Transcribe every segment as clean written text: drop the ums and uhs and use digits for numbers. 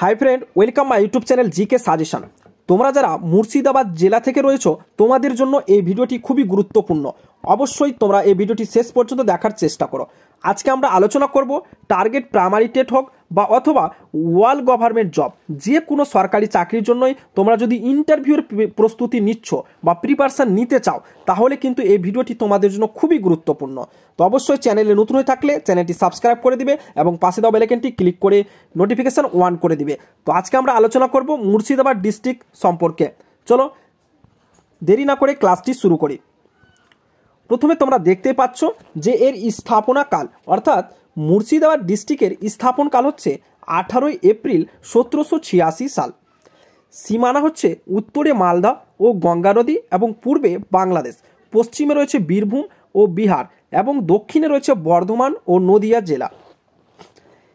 Hi friend, welcome my YouTube channel GK suggestion. তোমরা যারা মুর্শিদাবাদ জেলা থেকে রয়েছো তোমাদের জন্য এই ভিডিওটি খুবই গুরুত্বপূর্ণ। অবশ্যই তোমরা এই ভিডিওটি শেষ পর্যন্ত দেখার চেষ্টা করো। আজকে আমরা আলোচনা করব টার্গেট প্রাইমারি টেট হোক বা অথবা ওয়াল গভর্নমেন্ট জব, যে কোনো সরকারি চাকরির জন্যই তোমরা যদি ইন্টারভিউর প্রস্তুতি নিচ্ছ বা প্রিপারেশন নিতে চাও তাহলে কিন্তু এই ভিডিওটি তোমাদের জন্য খুবই গুরুত্বপূর্ণ। তো অবশ্যই চ্যানেলে নতুন হয়ে থাকলে চ্যানেলটি সাবস্ক্রাইব করে দিবে এবং পাশে দেওয়া বেল আইকনটি ক্লিক করে নোটিফিকেশন অন করে দিবে। তো আজকে আমরা আলোচনা করব মুর্শিদাবাদ ডিস্ট্রিক্ট সম্পর্কে। চলো দেরি না করে ক্লাসটি শুরু করি। প্রথমে তোমরা দেখতে পাচ্ছ যে এর স্থাপনা কাল, অর্থাৎ মুর্শিদাবাদ ডিস্ট্রিক্টের স্থাপন কাল হচ্ছে 18 এপ্রিল 1786 সাল। সীমানা হচ্ছে উত্তরে মালদা ও গঙ্গা নদী এবং পূর্বে বাংলাদেশ, পশ্চিমে রয়েছে বীরভূম ও বিহার এবং দক্ষিণে রয়েছে বর্ধমান ও নদিয়া জেলা।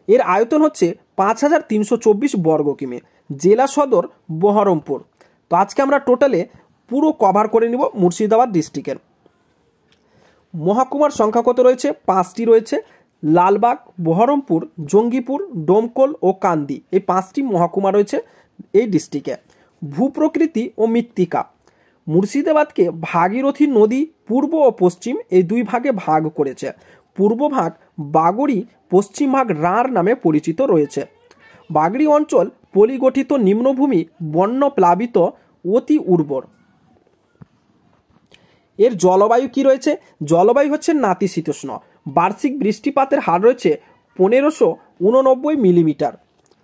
এর আয়তন হচ্ছে 5324 বর্গ কিমি। জেলা সদর বহরমপুর। তো আজকে আমরা টোটালে পুরো কভার করে নিব মুর্শিদাবাদ ডিস্ট্রিক্টের। মহকুমার সংখ্যা কত রয়েছে? 5টি রয়েছে। লালবাগ, বহরমপুর, জঙ্গিপুর, ডোমকল ও কান্দি, এই 5টি মহকুমা রয়েছে এই ডিস্ট্রিক্টে। ভূপ্রকৃতি ও মৃত্তিকা। মুর্শিদাবাদকে ভাগীরথী নদী পূর্ব ও পশ্চিম এই দুই ভাগে ভাগ করেছে। পূর্ব ভাগ বাগড়ি, পশ্চিম ভাগ রাঁর নামে পরিচিত রয়েছে। বাগড়ি অঞ্চল পলিগঠিত নিম্নভূমি, বন্য প্লাবিত, অতি উর্বর। এর জলবায়ু কি রয়েছে? জলবায়ু হচ্ছে নাতিশীতোষ্ণ। বার্ষিক বৃষ্টিপাতের হার রয়েছে 1589 মিলিমিটার।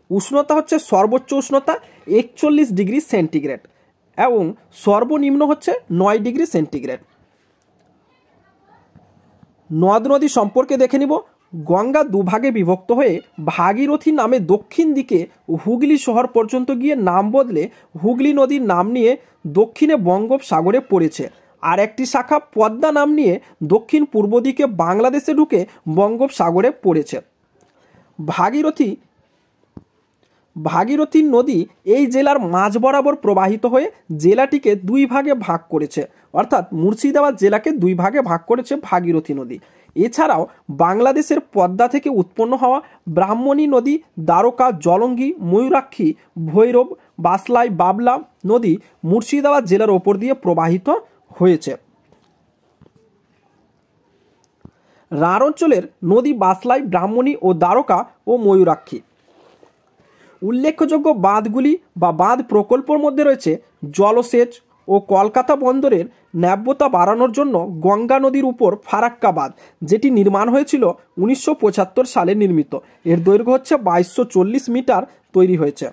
উষ্ণতা হচ্ছে সর্বোচ্চ উষ্ণতা 41 ডিগ্রি সেন্টিগ্রেড এবং সর্বনিম্ন হচ্ছে 9 ডিগ্রি সেন্টিগ্রেড। নদ নদী সম্পর্কে দেখে নিব। গঙ্গা দুভাগে বিভক্ত হয়ে ভাগীরথী নামে দক্ষিণ দিকে হুগলি শহর পর্যন্ত গিয়ে নাম বদলে হুগলি নদীর নাম নিয়ে দক্ষিণে বঙ্গোপসাগরে পড়েছে। আর একটি শাখা পদ্মা নাম নিয়ে দক্ষিণ পূর্ব দিকে বাংলাদেশে ঢুকে বঙ্গোপসাগরে পড়েছে। ভাগীরথী নদী এই জেলার মাঝ বরাবর প্রবাহিত হয়ে জেলাটিকে দুই ভাগে ভাগ করেছে, অর্থাৎ মুর্শিদাবাদ জেলাকে দুই ভাগে ভাগ করেছে ভাগীরথী নদী। এছাড়াও বাংলাদেশের পদ্মা থেকে উৎপন্ন হওয়া ব্রাহ্মণী নদী, দ্বারকা, জলঙ্গি, ময়ূরাক্ষী, ভৈরব, বাসলাই, বাবলা নদী মুর্শিদাবাদ জেলার ওপর দিয়ে প্রবাহিত হয়েছে। রাঢ় অঞ্চলের নদী বাসলাই, ব্রাহ্মণী ও দ্বারকা ও ময়ূরাক্ষী। উল্লেখযোগ্য বাঁধগুলি বা বাঁধ প্রকল্পের মধ্যে রয়েছে জলসেচ ও কলকাতা বন্দরের নাব্যতা বাড়ানোর জন্য গঙ্গা নদীর উপর ফারাক্কা বাঁধ, যেটি নির্মাণ হয়েছিল 1975 সালে নির্মিত। এর দৈর্ঘ্য হচ্ছে 2240 মিটার তৈরি হয়েছে।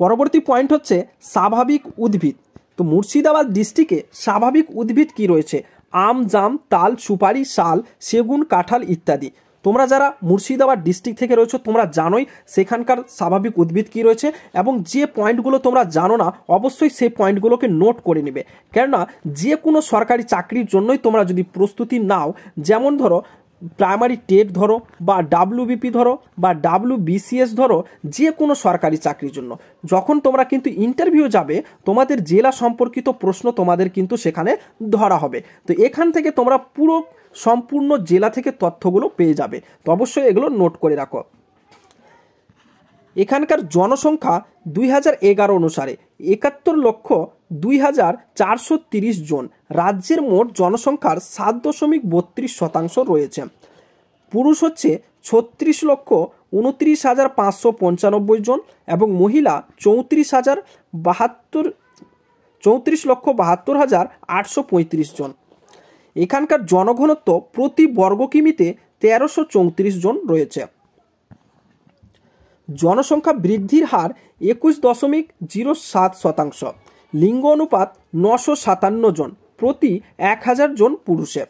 পরবর্তী পয়েন্ট হচ্ছে স্বাভাবিক উদ্ভিদ। তো মুর্শিদাবাদ ডিস্ট্রিক্টে স্বাভাবিক উদ্ভিদ কি রয়েছে? আম, জাম, তাল, সুপারি, শাল, সেগুন, কাঁঠাল ইত্যাদি। তোমরা যারা মুর্শিদাবাদ ডিস্ট্রিক্ট থেকে রয়েছে তোমরা জানোই সেখানকার স্বাভাবিক উদ্ভিদ কি রয়েছে, এবং যে পয়েন্টগুলো তোমরা জানো না অবশ্যই সেই পয়েন্টগুলোকে নোট করে নেবে। কেননা যে কোনো সরকারি চাকরির জন্যই তোমরা যদি প্রস্তুতি নাও, যেমন ধরো প্রাইমারি টেট ধরো বা ডাব্লিউবিপি ধরো বা ডাব্লিউবিসিএস ধরো, যে কোনো সরকারি চাকরির জন্য যখন তোমরা কিন্তু ইন্টারভিউ যাবে তোমাদের জেলা সম্পর্কিত প্রশ্ন তোমাদের কিন্তু সেখানে ধরা হবে। তো এখান থেকে তোমরা পুরো সম্পূর্ণ জেলা থেকে তথ্যগুলো পেয়ে যাবে। তো অবশ্যই এগুলো নোট করে রাখো। এখানকার জনসংখ্যা 2011 অনুসারে 71,02,430 জন। রাজ্যের মোট জনসংখ্যার 7.32% রয়েছে। পুরুষ হচ্ছে 36,29,595 জন এবং মহিলা 34,72,835 জন। এখানকার জনঘনত্ব প্রতি বর্গ কিমিতে 1334 জন রয়েছে। জনসংখ্যা বৃদ্ধির হার 21.07%। লিঙ্গ অনুপাত 957 জন প্রতি 1000 জন পুরুষে।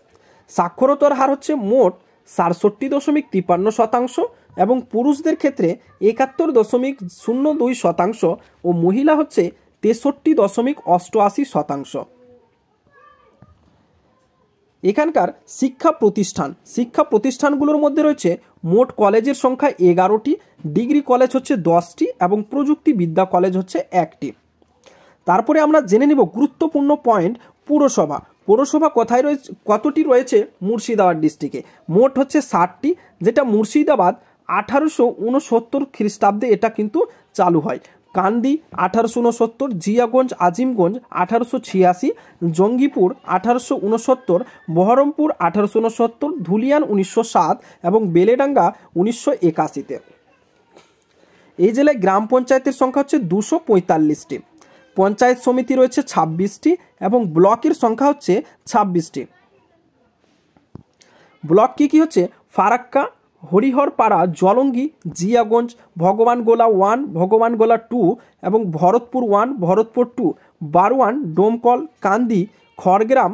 সাক্ষরতার হার হচ্ছে মোট 67.53% এবং পুরুষদের ক্ষেত্রে 71.02% ও মহিলা হচ্ছে 63.88%। এখানকার শিক্ষা প্রতিষ্ঠানগুলোর মধ্যে রয়েছে মোট কলেজের সংখ্যা 11টি, ডিগ্রি কলেজ হচ্ছে 10টি এবং প্রযুক্তি বিদ্যা কলেজ হচ্ছে 1টি। তারপরে আমরা জেনে নেব গুরুত্বপূর্ণ পয়েন্ট পুরসভা। পৌরসভা কোথায় রয়েছে, কতটি রয়েছে মুর্শিদাবাদ ডিস্ট্রিক্টে? মোট হচ্ছে 60টি, যেটা মুর্শিদাবাদ 1869 খ্রিস্টাব্দে এটা কিন্তু চালু হয়। কান্দি 1869, জিয়াগঞ্জ আজিমগঞ্জ 1886, জঙ্গিপুর 1869, বহরমপুর 1869, ধুলিয়ান 1907 এবং বেলেডাঙ্গা 1981-তে। এই জেলায় গ্রাম পঞ্চায়েতের সংখ্যা হচ্ছে 245টি, পঞ্চায়েত সমিতি রয়েছে 26টি এবং ব্লকের সংখ্যা হচ্ছে 26টি। ব্লক কি হচ্ছে ফারাক্কা, হরিহরপাড়া, জলঙ্গি, জিয়াগঞ্জ, ভগবানগোলা 1, ভগবানগোলা 2 এবং ভরতপুর 1, ভরতপুর 2, বারওয়ান, ডোমকল, কান্দি, খড়গ্রাম,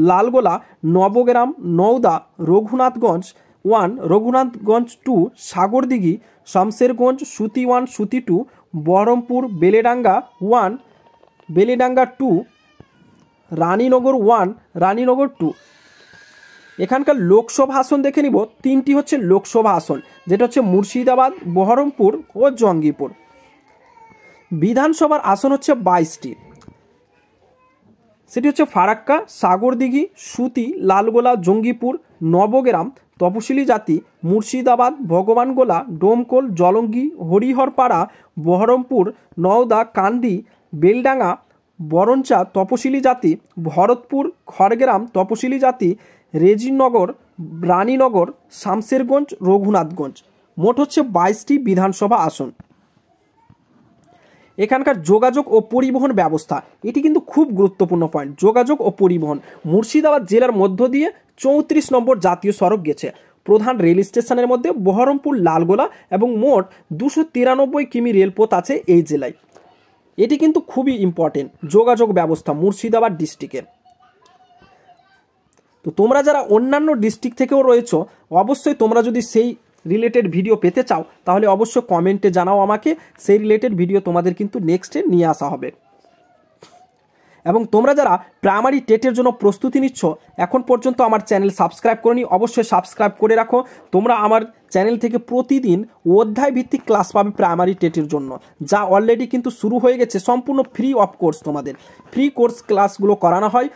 লালগোলা, নবগ্রাম, নওদা, রঘুনাথগঞ্জ 1, রঘুনাথগঞ্জ 2, সাগরদিঘি, শমশেরগঞ্জ, সুতি 1, সুতি 2, বহরমপুর, বেলেডাঙ্গা 1, বেলেডাঙ্গা 2, রানীনগর 1, রানীনগর 2। এখানকার লোকসভা আসন দেখে নিব, 3টি হচ্ছে লোকসভা আসন, যেটা হচ্ছে মুর্শিদাবাদ, বহরমপুর ও জঙ্গিপুর। বিধানসভার আসন হচ্ছে 22টি, সেটি হচ্ছে ফারাক্কা, সাগরদিঘি, সুতি, লালগোলা, জঙ্গিপুর, নবগ্রাম, তপশিলি জাতি, মুর্শিদাবাদ, ভগবানগোলা, ডোমকল, জলঙ্গি, হরিহরপাড়া, বহরমপুর, নওদা, কান্দি, বেলডাঙ্গা, বরঞ্চা তপশিলি জাতি, ভরতপুর, খড়গ্রাম তপশিলি জাতি, রেজিনগর, রানীনগর, শামশেরগঞ্জ, রঘুনাথগঞ্জ। মোট হচ্ছে 22টি বিধানসভা আসন। এখানকার যোগাযোগ ও পরিবহন ব্যবস্থা, এটি কিন্তু খুব গুরুত্বপূর্ণ পয়েন্ট। যোগাযোগ ও পরিবহন, মুর্শিদাবাদ জেলার মধ্য দিয়ে 34 নম্বর জাতীয় সড়ক গেছে। প্রধান রেল স্টেশনের মধ্যে বহরমপুর, লালগোলা এবং মোট 293 কিমি রেলপথ আছে এই জেলায়। এটি কিন্তু খুবই ইম্পর্টেন্ট যোগাযোগ ব্যবস্থা মুর্শিদাবাদ ডিস্ট্রিক্টের। তো তোমরা যারা অন্যান্য ডিস্ট্রিক্ট থেকেও রয়েছো, অবশ্যই তোমরা যদি সেই রিলেটেড ভিডিও পেতে চাও তাহলে অবশ্যই কমেন্টে জানাও আমাকে, সেই রিলেটেড ভিডিও তোমাদের কিন্তু নেক্সটে নিয়ে আসা হবে। এবং তোমরা যারা প্রাইমারি টেটের জন্য প্রস্তুতি নিচ্ছ, এখন পর্যন্ত আমার চ্যানেল সাবস্ক্রাইব করোনি, অবশ্যই সাবস্ক্রাইব করে রাখো। তোমরা আমার চ্যানেল থেকে প্রতিদিন অধ্যায় ভিত্তিক ক্লাস পাবে প্রাইমারি টেটের জন্য, যা অলরেডি কিন্তু শুরু হয়ে গেছে, সম্পূর্ণ ফ্রি অফ কোর্স। তোমাদের ফ্রি কোর্স ক্লাসগুলো করানো হয়,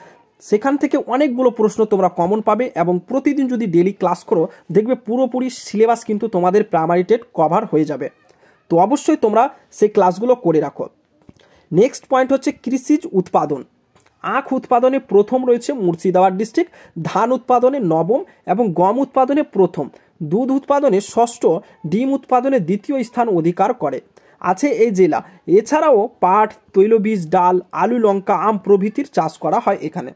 সেখান থেকে অনেকগুলো প্রশ্ন তোমরা কমন পাবে এবং প্রতিদিন যদি ডেলি ক্লাস করো দেখবে পুরোপুরি সিলেবাস কিন্তু তোমাদের প্রাইমারি টেট কভার হয়ে যাবে। তো অবশ্যই তোমরা সেই ক্লাসগুলো করে রাখো। নেক্সট পয়েন্ট হচ্ছে কৃষিজ উৎপাদন। আখ উৎপাদনে প্রথম রয়েছে মুর্শিদাবাদ ডিস্ট্রিক্ট, ধান উৎপাদনে নবম এবং গম উৎপাদনে প্রথম, দুধ উৎপাদনে ষষ্ঠ, ডিম উৎপাদনে দ্বিতীয় স্থান অধিকার করে আছে এই জেলা। এছাড়াও পাট, তৈলবীজ, ডাল, আলু, লঙ্কা, আম প্রভৃতির চাষ করা হয় এখানে।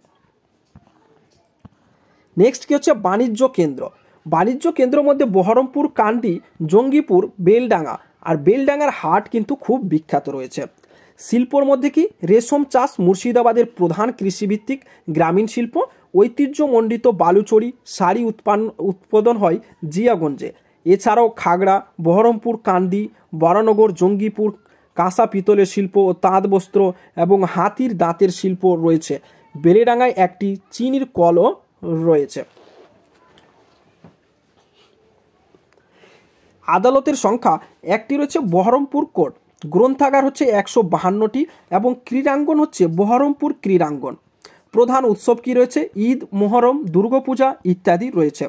নেক্সট কি হচ্ছে বাণিজ্য কেন্দ্র। বাণিজ্য কেন্দ্রের মধ্যে বহরমপুর, কান্দি, জঙ্গিপুর, বেলডাঙ্গা, আর বেলডাঙ্গার হাট কিন্তু খুব বিখ্যাত রয়েছে। শিল্পর মধ্যে কি রেশম চাষ মুর্শিদাবাদের প্রধান কৃষিভিত্তিক গ্রামীণ শিল্প। ঐতিহ্যমণ্ডিত বালুচরি শাড়ি উৎপাদন হয় জিয়াগঞ্জে। এছাড়াও খাগড়া, বহরমপুর, কান্দি, বরানগর, জঙ্গিপুর কাঁসা পিতলের শিল্প ও তাঁত বস্ত্র এবং হাতির দাঁতের শিল্প রয়েছে। বেলেডাঙ্গায় একটি চিনির কলও রয়েছে। আদালতের সংখ্যা একটি রয়েছে বহরমপুর কোর্ট, গ্রন্থাগার হচ্ছে 152টি এবং ক্রীড়াঙ্গন হচ্ছে বহরমপুর ক্রীড়াঙ্গন। প্রধান উৎসব কি রয়েছে ঈদ, মোহরম, দুর্গাপূজা ইত্যাদি রয়েছে।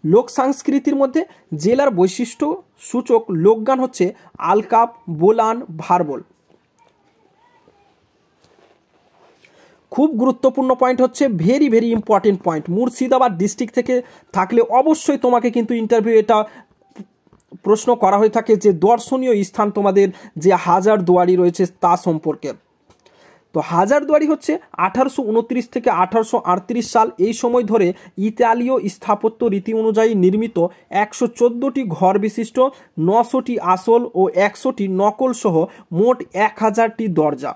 লোক সংস্কৃতির মধ্যে জেলার বৈশিষ্ট্য সূচক লোকগান হচ্ছে আলকাপ, বোলান, ভারবল। খুব গুরুত্বপূর্ণ পয়েন্ট হচ্ছে very important point, Murshidabad district থেকে থাকলে অবশ্যই তোমাকে কিন্তু ইন্টারভিউ এটা প্রশ্ন করা হয়ে থাকে যে দর্শনীয় স্থান তোমাদের যে হাজারদুয়ারি রয়েছে তা সম্পর্কে। তো হাজারদুয়ারি হচ্ছে 1829 থেকে 1838 সাল এই সময় ধরে ইতালীয় স্থাপত্য রীতি অনুযায়ী নির্মিত 114টি ঘর বিশিষ্ট, 900টি আসল ও 100টি নকল সহ মোট 1000টি দরজা।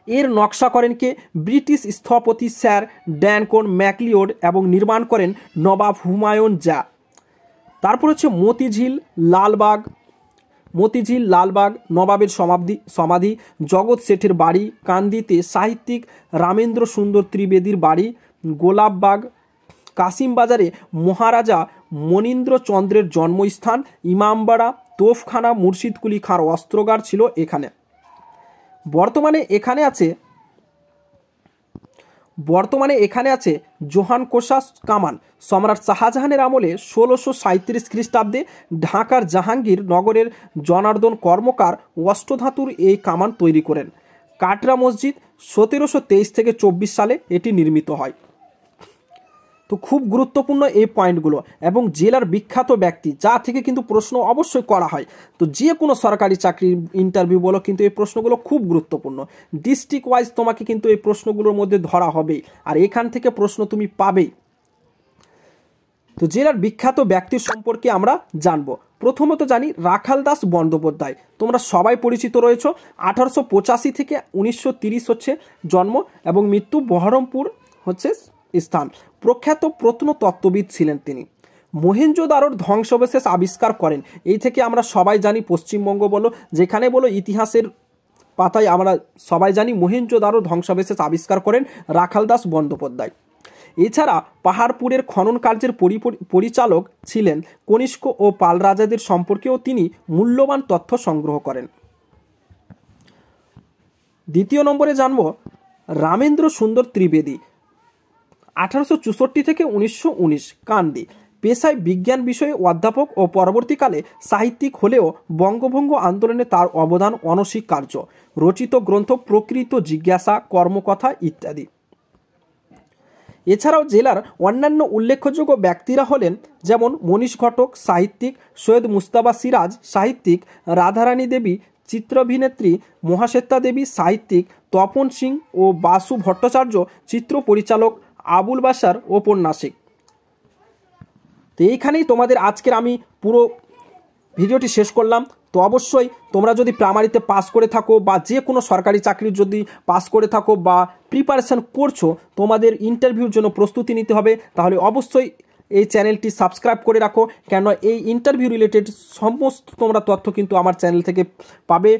এর নকশা করেন কে ব্রিটিশ স্থপতি স্যার ড্যানকন ম্যাকলিওড এবং নির্মাণ করেন নবাব হুমায়ুন জা। তারপর হচ্ছে মতিঝিল লালবাগ নবাবের সমাধি, জগৎ শেঠের বাড়ি, কান্দিতে সাহিত্যিক রামেন্দ্র সুন্দর ত্রিবেদীর বাড়ি, গোলাপবাগ, কাশিমবাজারে মহারাজা মনীন্দ্র চন্দ্রের জন্মস্থান, ইমামবাড়া, তোফখানা, মুর্শিদকুলি খাঁর অস্ত্রাগার ছিল এখানে। বর্তমানে এখানে আছে বর্তমানে এখানে আছে জোহান কোসাস কামান। সম্রাট শাহজাহানের আমলে 1637 খ্রিস্টাব্দে ঢাকার জাহাঙ্গীর নগরের জনার্দন কর্মকার অষ্টধাতুর এই কামান তৈরি করেন। কাটরা মসজিদ 1723 থেকে 24 সালে এটি নির্মিত হয়। তো খুব গুরুত্বপূর্ণ এই পয়েন্টগুলো, এবং জেলার বিখ্যাত ব্যক্তি যা থেকে কিন্তু প্রশ্ন অবশ্যই করা হয়। তো যে কোনো সরকারি চাকরির ইন্টারভিউ বলো, কিন্তু এই প্রশ্নগুলো খুব গুরুত্বপূর্ণ। ডিস্ট্রিক্ট ওয়াইজ তোমাকে কিন্তু এই প্রশ্নগুলোর মধ্যে ধরা হবে, আর এখান থেকে প্রশ্ন তুমি পাবেই। তো জেলার বিখ্যাত ব্যক্তির সম্পর্কে আমরা জানবো। প্রথমত জানি রাখাল দাস বন্দ্যোপাধ্যায়, তোমরা সবাই পরিচিত রয়েছ। 1885 থেকে 1930 হচ্ছে জন্ম, এবং মৃত্যু বহরমপুর হচ্ছে স্থান। প্রখ্যাত প্রত্নতত্ত্ববিদ ছিলেন তিনি। মহেঞ্জোদারোর ধ্বংসাবশেষ আবিষ্কার করেন। এই থেকে আমরা সবাই জানি, পশ্চিমবঙ্গ বলো যেখানে বলো ইতিহাসের পাতায় আমরা সবাই জানি মহেঞ্জোদারোর ধ্বংসাবশেষ আবিষ্কার করেন রাখাল দাস বন্দ্যোপাধ্যায়। এছাড়া পাহাড়পুরের খনন কার্যের পরিচালক ছিলেন কনিষ্ক ও পাল রাজাদের সম্পর্কেও তিনি মূল্যবান তথ্য সংগ্রহ করেন। দ্বিতীয় নম্বরে জানব রামেন্দ্র সুন্দর ত্রিবেদী, 1864 থেকে 1919, কান্দি। পেশায় বিজ্ঞান বিষয়ে অধ্যাপক ও পরবর্তীকালে সাহিত্যিক হলেও বঙ্গভঙ্গ আন্দোলনে তার অবদান অনস্বীকার্য। রচিত গ্রন্থ প্রকৃত জিজ্ঞাসা, কর্মকথা ইত্যাদি। এছাড়াও জেলার অন্যান্য উল্লেখযোগ্য ব্যক্তিরা হলেন যেমন মনীষ ঘটক সাহিত্যিক, সৈয়দ মুস্তাবা সিরাজ সাহিত্যিক, রাধারানী দেবী চিত্রাভিনেত্রী, মহাশ্বেতা দেবী সাহিত্যিক, তপন সিং ও বাসু ভট্টাচার্য চিত্র পরিচালক, আবুল বাশার ঔপন্যাসিক। তো এইখানেই তোমাদের আজকের আমি পুরো ভিডিওটি শেষ করলাম। তো অবশ্যই তোমরা যদি প্রাইমারিতে পাস করে থাকো, বা যে কোনো সরকারি চাকরির যদি পাস করে থাকো, বা প্রিপারেশান করছো, তোমাদের ইন্টারভিউর জন্য প্রস্তুতি নিতে হবে, তাহলে অবশ্যই এই চ্যানেলটি সাবস্ক্রাইব করে রাখো। কেন এই ইন্টারভিউ রিলেটেড সমস্ত তোমরা তথ্য কিন্তু আমার চ্যানেল থেকে পাবে।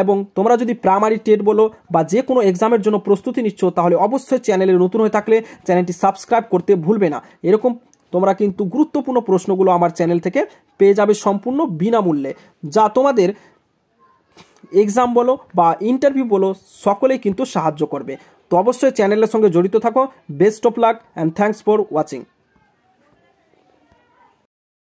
এবং তোমরা যদি প্রাইমারি টেট বলো বা যে কোনো এক্সামের জন্য প্রস্তুতি নিচ্ছ, তাহলে অবশ্যই চ্যানেলে নতুন হয়ে থাকলে চ্যানেলটি সাবস্ক্রাইব করতে ভুলবে না। এরকম তোমরা কিন্তু গুরুত্বপূর্ণ প্রশ্নগুলো আমার চ্যানেল থেকে পেয়ে যাবে সম্পূর্ণ বিনামূল্যে, যা তোমাদের এক্সাম বলো বা ইন্টারভিউ বলো সকলেই কিন্তু সাহায্য করবে। তো অবশ্যই চ্যানেলের সঙ্গে জড়িত থাকো। Best of luck and thanks for watching.